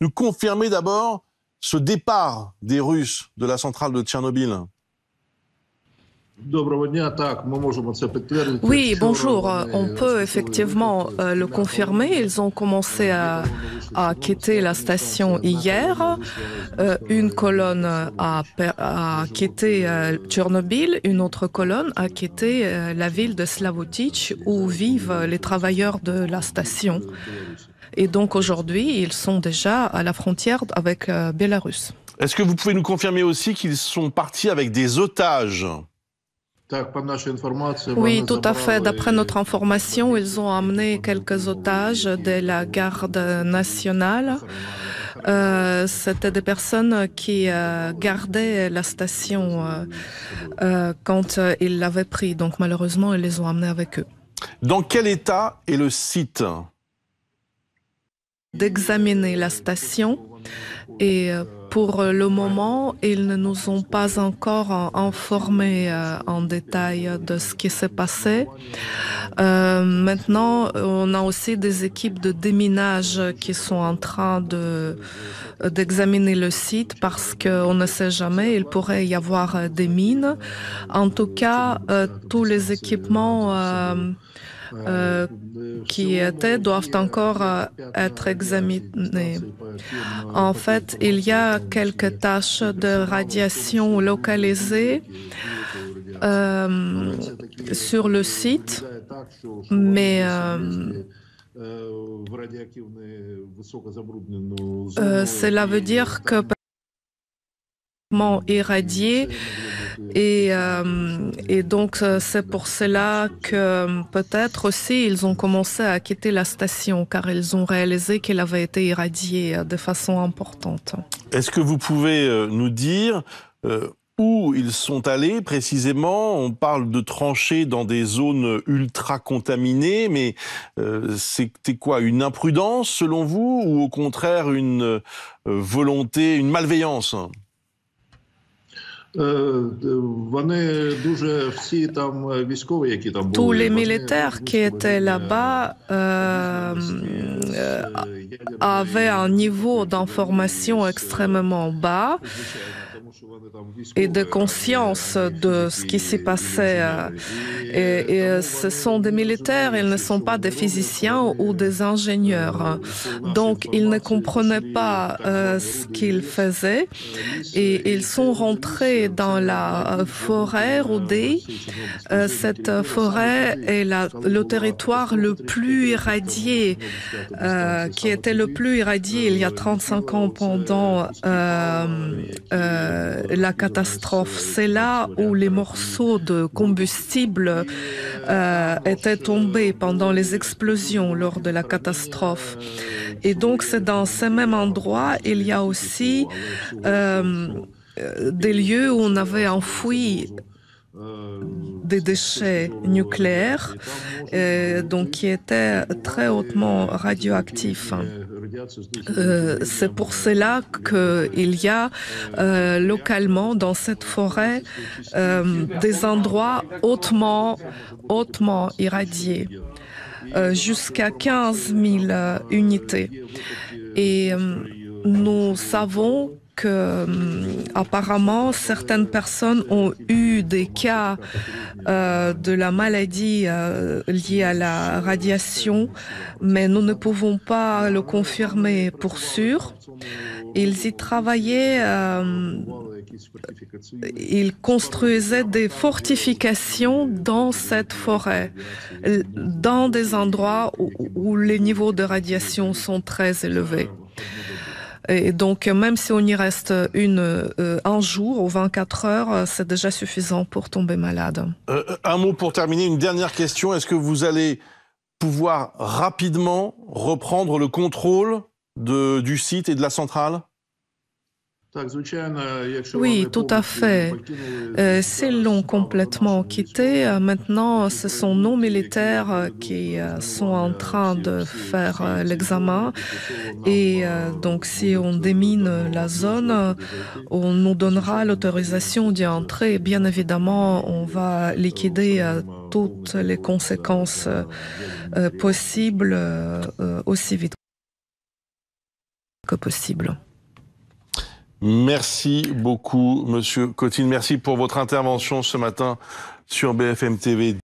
nous confirmer d'abord ce départ des Russes de la centrale de Tchernobyl? Oui, bonjour. On peut effectivement le confirmer. Ils ont commencé à quitter la station hier. Une colonne a quitté Tchernobyl, une autre colonne a quitté la ville de Slavutich où vivent les travailleurs de la station. Et donc aujourd'hui, ils sont déjà à la frontière avec Bélarus. Est-ce que vous pouvez nous confirmer aussi qu'ils sont partis avec des otages? Oui, tout à fait. D'après notre information, ils ont amené quelques otages de la garde nationale. C'était des personnes qui gardaient la station quand ils l'avaient pris. Donc malheureusement, ils les ont amenés avec eux. Dans quel état est le site? D'examiner la station et pour le moment, ils ne nous ont pas encore informés en détail de ce qui s'est passé. Maintenant, on a aussi des équipes de déminage qui sont en train d'examiner le site parce qu'on ne sait jamais, il pourrait y avoir des mines. En tout cas, tous les équipements qui doivent encore être examinés. En fait, il y a quelques taches de radiation localisées sur le site, mais cela veut dire que irradié et donc c'est pour cela que peut-être aussi ils ont commencé à quitter la station car ils ont réalisé qu'elle avait été irradiée de façon importante. Est-ce que vous pouvez nous dire où ils sont allés précisément? On parle de tranchées dans des zones ultra contaminées, mais c'était quoi, une imprudence selon vous ou au contraire une volonté, une malveillance? Tous les militaires qui étaient là-bas avaient un niveau d'information extrêmement bas et de conscience de ce qui s'y passait. Et ce sont des militaires, ils ne sont pas des physiciens ou des ingénieurs. Donc, ils ne comprenaient pas ce qu'ils faisaient et ils sont rentrés dans la forêt Roudé. Cette forêt est le territoire le plus irradié, qui était le plus irradié il y a 35 ans pendant la catastrophe. C'est là où les morceaux de combustible étaient tombés pendant les explosions lors de la catastrophe. Et donc c'est dans ce même endroit, il y a aussi des lieux où on avait enfoui des déchets nucléaires donc qui étaient très hautement radioactifs. C'est pour cela qu'il y a localement dans cette forêt des endroits hautement irradiés, jusqu'à 15 000 unités. Et nous savons que apparemment certaines personnes ont eu des cas de la maladie liée à la radiation, mais nous ne pouvons pas le confirmer pour sûr. Ils y travaillaient, ils construisaient des fortifications dans cette forêt, dans des endroits où les niveaux de radiation sont très élevés. Et donc, même si on y reste un jour ou 24 heures, c'est déjà suffisant pour tomber malade. Un mot pour terminer, une dernière question. Est-ce que vous allez pouvoir rapidement reprendre le contrôle du site et de la centrale? Oui, tout à fait. S'ils l'ont complètement quitté, maintenant ce sont nos militaires qui sont en train de faire l'examen. Et donc si on démine la zone, on nous donnera l'autorisation d'y entrer. Bien évidemment, on va liquider toutes les conséquences possibles aussi vite que possible. Merci beaucoup, Monsieur Cotine. Merci pour votre intervention ce matin sur BFM TV.